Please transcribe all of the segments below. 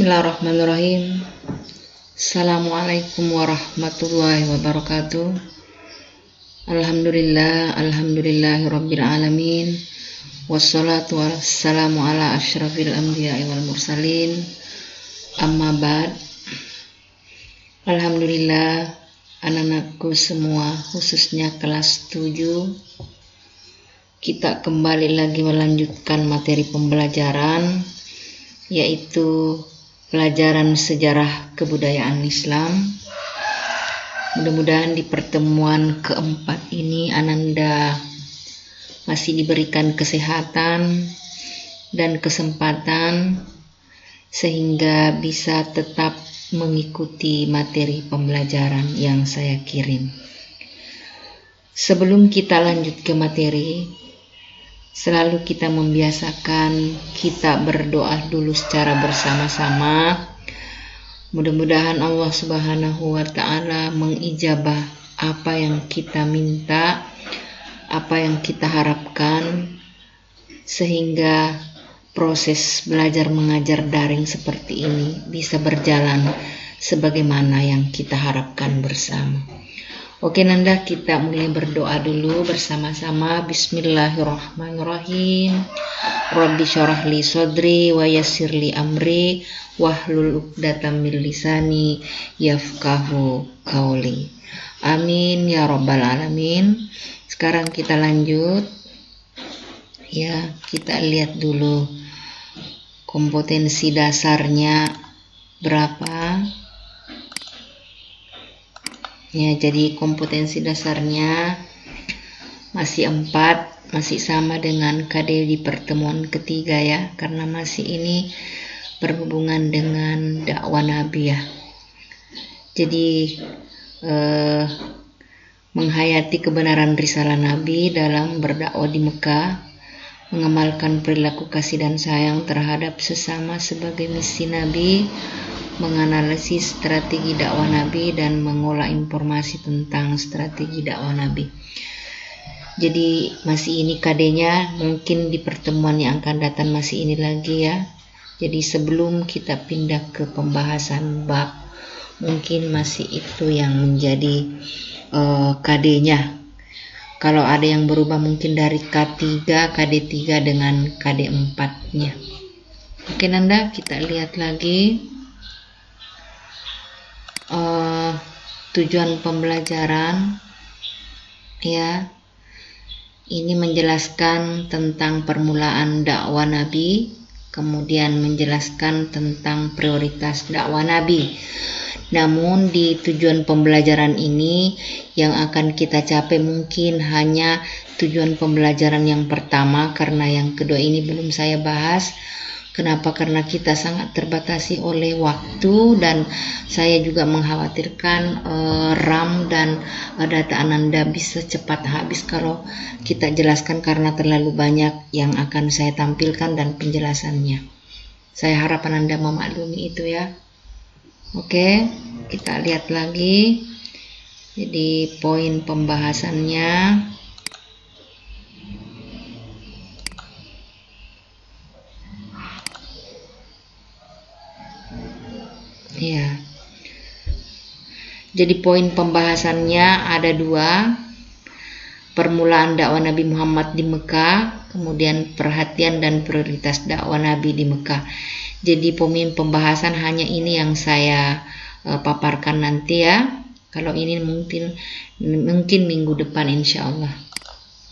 Bismillahirrahmanirrahim. Assalamualaikum warahmatullahi wabarakatuh. Alhamdulillahirabbil alamin. Wassalatu wassalamu ala asyrafil anbiya'i wal mursalin. Amma ba'd. Alhamdulillah, anak-anakku semua, khususnya kelas 7, kita kembali lagi melanjutkan materi pembelajaran, yaitu pelajaran sejarah kebudayaan Islam. Mudah-mudahan di pertemuan keempat ini Ananda masih diberikan kesehatan dan kesempatan sehingga bisa tetap mengikuti materi pembelajaran yang saya kirim. Sebelum kita lanjut ke materi, selalu kita membiasakan kita berdoa dulu secara bersama-sama. Mudah-mudahan Allah Subhanahu wa Ta'ala mengijabah apa yang kita minta, apa yang kita harapkan, sehingga proses belajar mengajar daring seperti ini bisa berjalan sebagaimana yang kita harapkan bersama. Oke Nanda, kita mulai berdoa dulu bersama-sama. Bismillahirrahmanirrahim. Rabbi syarah li sodri wa yassir li amri wahlul 'uqdatam min lisani yafqahu qauli. Amin ya rabbal alamin. Sekarang kita lanjut. Ya, kita lihat dulu kompetensi dasarnya berapa. Ya, jadi kompetensi dasarnya masih 4, masih sama dengan KD di pertemuan ketiga ya, karena masih ini berhubungan dengan dakwah Nabi ya. Jadi menghayati kebenaran risalah Nabi dalam berdakwah di Mekah, mengamalkan perilaku kasih dan sayang terhadap sesama sebagai misi Nabi, menganalisis strategi dakwah Nabi dan mengolah informasi tentang strategi dakwah Nabi. Jadi masih ini KD-nya, mungkin di pertemuan yang akan datang masih ini lagi ya. Jadi sebelum kita pindah ke pembahasan bab, mungkin masih itu yang menjadi KD-nya. Kalau ada yang berubah mungkin dari K3, KD3 dengan KD4-nya. Oke Nanda, kita lihat lagi. Tujuan pembelajaran ya, ini menjelaskan tentang permulaan dakwah Nabi, kemudian menjelaskan tentang prioritas dakwah Nabi. Namun di tujuan pembelajaran ini yang akan kita capai mungkin hanya tujuan pembelajaran yang pertama, karena yang kedua ini belum saya bahas. Kenapa? Karena kita sangat terbatasi oleh waktu dan saya juga mengkhawatirkan RAM dan data Ananda bisa cepat habis kalau kita jelaskan, karena terlalu banyak yang akan saya tampilkan dan penjelasannya. Saya harap Ananda memaklumi itu ya. Oke, kita lihat lagi. Jadi poin pembahasannya. Ya. Jadi poin pembahasannya ada 2. Permulaan dakwah Nabi Muhammad di Mekah, kemudian perhatian dan prioritas dakwah Nabi di Mekah. Jadi poin pembahasan hanya ini yang saya paparkan nanti ya. Kalau ini mungkin minggu depan insya Allah.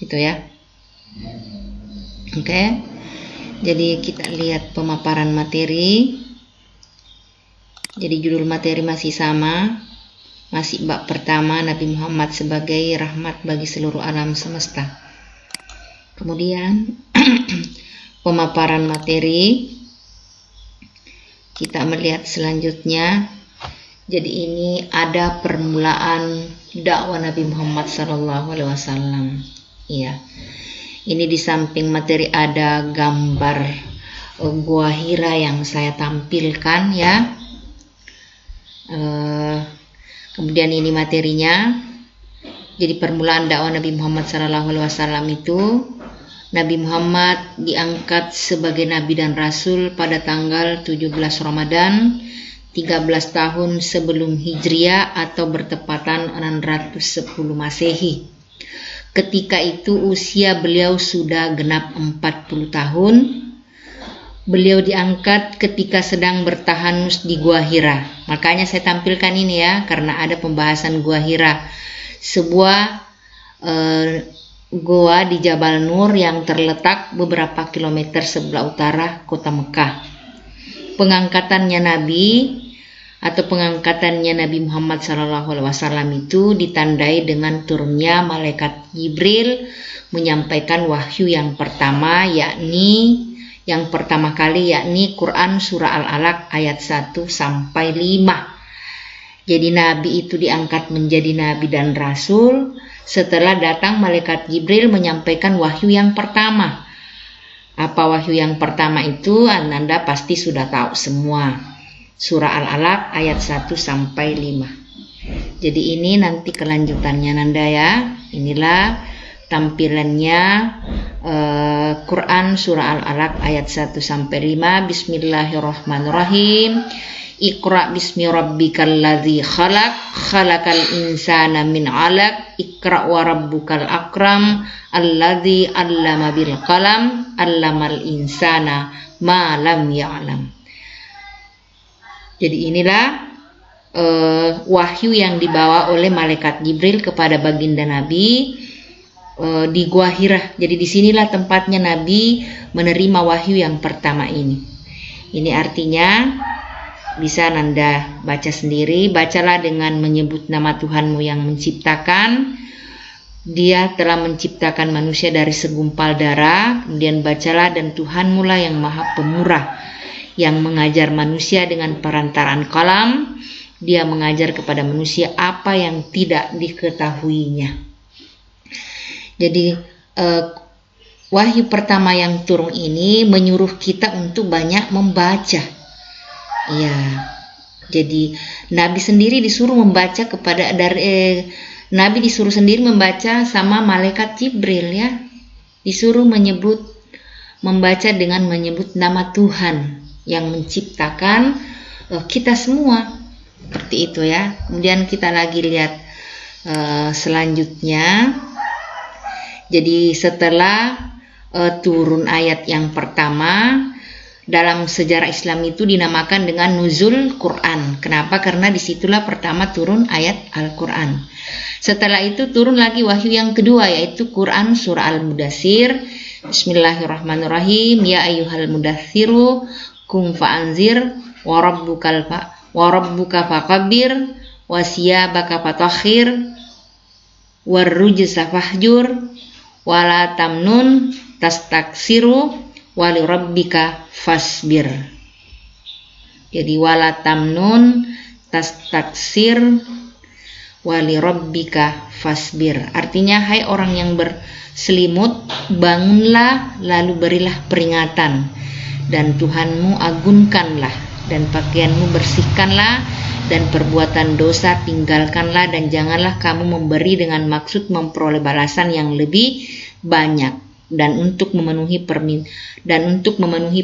Gitu ya. Oke. Jadi kita lihat pemaparan materi. Jadi judul materi masih sama, masih bab pertama, Nabi Muhammad sebagai rahmat bagi seluruh alam semesta. Kemudian pemaparan materi, kita melihat selanjutnya. Jadi ini ada permulaan dakwah Nabi Muhammad SAW. Iya. Ini di samping materi ada gambar Gua Hira yang saya tampilkan ya. Kemudian ini materinya. Jadi permulaan dakwah Nabi Muhammad SAW itu Nabi Muhammad diangkat sebagai Nabi dan Rasul pada tanggal 17 Ramadan 13 tahun sebelum Hijriah atau bertepatan 610 Masehi. Ketika itu usia beliau sudah genap 40 tahun. Beliau diangkat ketika sedang bertahanus di Gua Hira. Makanya saya tampilkan ini ya, karena ada pembahasan Gua Hira. Sebuah goa di Jabal Nur yang terletak beberapa kilometer sebelah utara kota Mekah. Pengangkatannya Nabi Muhammad SAW itu ditandai dengan turunnya malaikat Jibril menyampaikan wahyu yang pertama yang pertama kali yakni Quran surah Al-Alaq ayat 1 sampai 5. Jadi Nabi itu diangkat menjadi Nabi dan Rasul setelah datang malaikat Jibril menyampaikan wahyu yang pertama. Apa wahyu yang pertama itu? Anda pasti sudah tahu semua. Surah Al-Alaq ayat 1 sampai 5. Jadi ini nanti kelanjutannya Nanda ya. Inilah tampilannya Quran surah Al-Alaq ayat 1 sampai 5. Bismillahirrahmanirrahim. Iqra bismi rabbikal ladzi khalaq, khalaqal insana min 'alaq, iqra wa rabbukal akram, alladzi 'allama bil qalam, 'allamal insana ma lam ya'lam. Jadi inilah wahyu yang dibawa oleh malaikat Jibril kepada baginda Nabi di Gua Hira. Jadi disinilah tempatnya Nabi menerima wahyu yang pertama ini. Ini artinya bisa Nanda baca sendiri. Bacalah dengan menyebut nama Tuhanmu yang menciptakan. Dia telah menciptakan manusia dari segumpal darah. Kemudian bacalah, dan Tuhanmu lah yang maha pemurah, yang mengajar manusia dengan perantaraan kalam. Dia mengajar kepada manusia apa yang tidak diketahuinya. Jadi wahyu pertama yang turun ini menyuruh kita untuk banyak membaca. Ya, jadi Nabi sendiri disuruh membaca Nabi disuruh sendiri membaca sama malaikat Jibril ya. Disuruh membaca dengan menyebut nama Tuhan yang menciptakan kita semua. Seperti itu ya. Kemudian kita lagi lihat selanjutnya. Jadi setelah turun ayat yang pertama, dalam sejarah Islam itu dinamakan dengan nuzul Quran. Kenapa? Karena disitulah pertama turun ayat Al-Quran. Setelah itu turun lagi wahyu yang kedua, yaitu Quran surah Al-Mudaththir. Bismillahirrahmanirrahim. Ya ayyuhal mudaththiru kum fa'anzir wa rabbuka fakabbir wa siyabaka fatahhir warrujza fahjur wala tamnun tastaksiru wali rabbika fasbir. Jadi wala tamnun tastaksir wali rabbika fasbir. Artinya, hai orang yang berselimut, bangunlah lalu berilah peringatan, dan Tuhanmu agunkanlah, dan pakaianmu bersihkanlah, dan perbuatan dosa tinggalkanlah, dan janganlah kamu memberi dengan maksud memperoleh balasan yang lebih banyak. Dan untuk memenuhi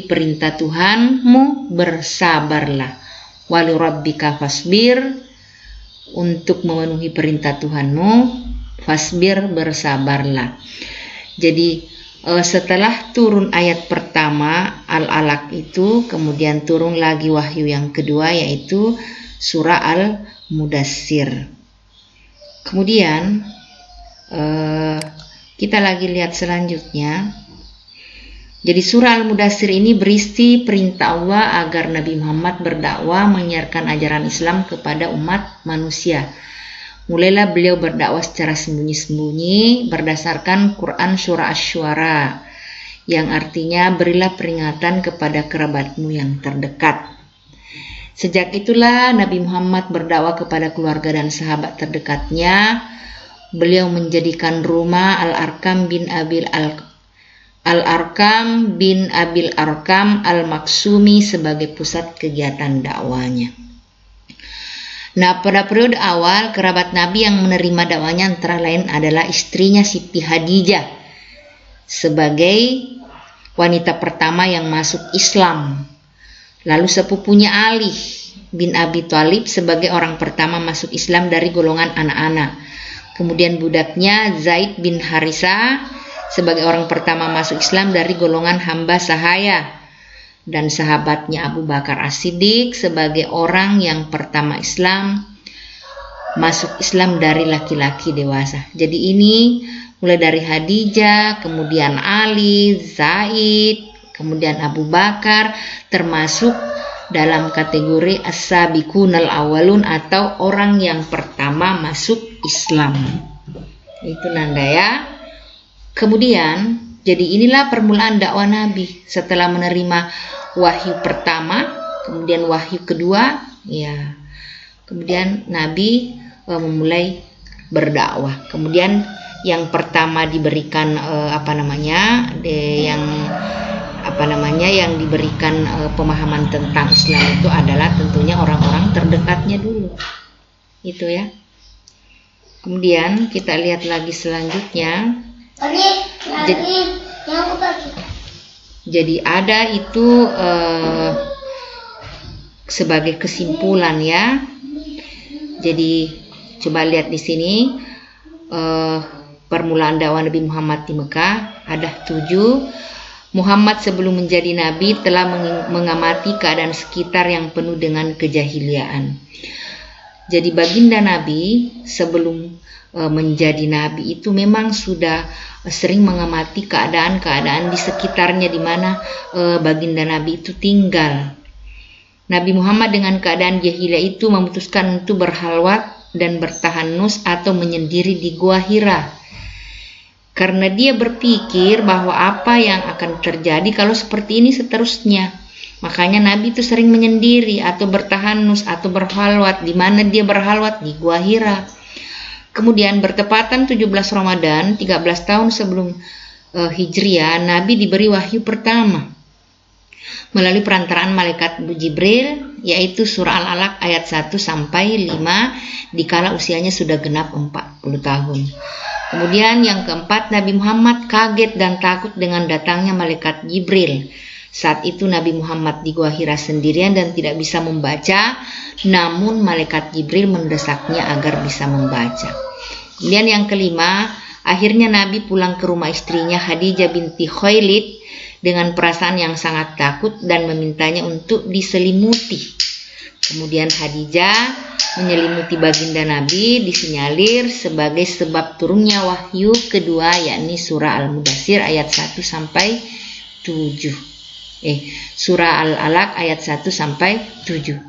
perintah Tuhanmu bersabarlah. Wali rabbika fasbir, untuk memenuhi perintah Tuhanmu fasbir, bersabarlah. Jadi setelah turun ayat pertama Al-Alaq itu, kemudian turun lagi wahyu yang kedua, yaitu surah Al-Mudaththir. Kemudian kita lagi lihat selanjutnya. Jadi surah Al-Mudaththir ini berisi perintah Allah agar Nabi Muhammad berdakwah menyiarkan ajaran Islam kepada umat manusia. Mulailah beliau berdakwah secara sembunyi-sembunyi berdasarkan Quran surah Asy-Syu'ara, yang artinya berilah peringatan kepada kerabatmu yang terdekat. Sejak itulah Nabi Muhammad berdakwah kepada keluarga dan sahabat terdekatnya. Beliau menjadikan rumah Al-Arkam bin Abil Arkam Al-Maksumi sebagai pusat kegiatan dakwanya. Nah, pada periode awal, kerabat Nabi yang menerima dakwanya antara lain adalah istrinya Siti Khadijah, sebagai wanita pertama yang masuk Islam. Lalu sepupunya Ali bin Abi Thalib sebagai orang pertama masuk Islam dari golongan anak-anak. Kemudian budaknya Zaid bin Harithah sebagai orang pertama masuk Islam dari golongan hamba sahaya. Dan sahabatnya Abu Bakar As-Siddiq sebagai orang yang pertama masuk Islam dari laki-laki dewasa. Jadi ini mulai dari Khadijah, kemudian Ali, Zaid, kemudian Abu Bakar termasuk dalam kategori as-sabiqunal awalun atau orang yang pertama masuk Islam. Itu Nanda ya. Kemudian jadi inilah permulaan dakwah Nabi setelah menerima wahyu pertama, kemudian wahyu kedua, ya. Kemudian Nabi memulai berdakwah. Kemudian yang pertama diberikan yang diberikan pemahaman tentang Islam itu adalah tentunya orang-orang terdekatnya dulu. Itu ya. Kemudian kita lihat lagi selanjutnya. Jadi ada itu sebagai kesimpulan ya. Jadi coba lihat di sini permulaan dakwah Nabi Muhammad di Mekah ada 7. Muhammad sebelum menjadi nabi telah mengamati keadaan sekitar yang penuh dengan kejahiliaan. Jadi baginda Nabi sebelum menjadi nabi itu memang sudah sering mengamati keadaan-keadaan di sekitarnya di mana baginda Nabi itu tinggal. Nabi Muhammad dengan keadaan jahiliyah itu memutuskan untuk berhalwat dan bertahanus atau menyendiri di Gua Hira. Karena dia berpikir bahwa apa yang akan terjadi kalau seperti ini seterusnya. Makanya Nabi itu sering menyendiri atau bertahanus atau berhalwat. Di mana dia berhalwat? Di Gua Hira. Kemudian bertepatan 17 Ramadan, 13 tahun sebelum Hijriah, Nabi diberi wahyu pertama melalui perantaraan malaikat Jibril, yaitu surah Al-Alaq ayat 1 sampai 5 dikala usianya sudah genap 40 tahun. Kemudian yang keempat, Nabi Muhammad kaget dan takut dengan datangnya malaikat Jibril. Saat itu Nabi Muhammad di Gua Hira sendirian dan tidak bisa membaca, namun malaikat Jibril mendesaknya agar bisa membaca. Kemudian yang kelima, akhirnya Nabi pulang ke rumah istrinya Khadijah binti Khuwailid dengan perasaan yang sangat takut dan memintanya untuk diselimuti. Kemudian Khadijah menyelimuti baginda Nabi disinyalir sebagai sebab turunnya wahyu kedua, yakni surah Al-Mudaththir ayat 1 sampai 7. Surah Al-Alaq ayat 1 sampai 7.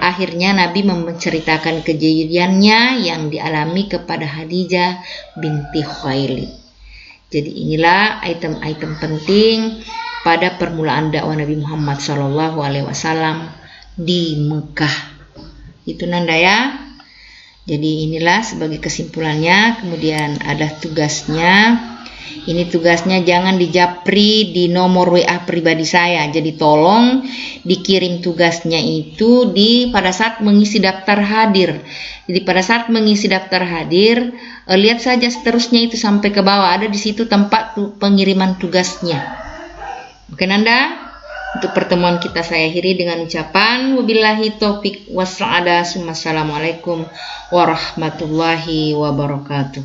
Akhirnya Nabi menceritakan kejadiannya yang dialami kepada Khadijah binti Khuwailid. Jadi inilah item-item penting pada permulaan dakwah Nabi Muhammad SAW di Mekah. Itu Nanda ya. Jadi inilah sebagai kesimpulannya. Kemudian ada tugasnya. Ini tugasnya jangan dijapri di nomor WA pribadi saya. Jadi tolong dikirim tugasnya itu pada saat mengisi daftar hadir. Jadi pada saat mengisi daftar hadir, lihat saja seterusnya itu sampai ke bawah, ada di situ tempat pengiriman tugasnya. Oke Nanda? Untuk pertemuan kita saya akhiri dengan ucapan wabillahi taufik wassalamualaikum warahmatullahi wabarakatuh.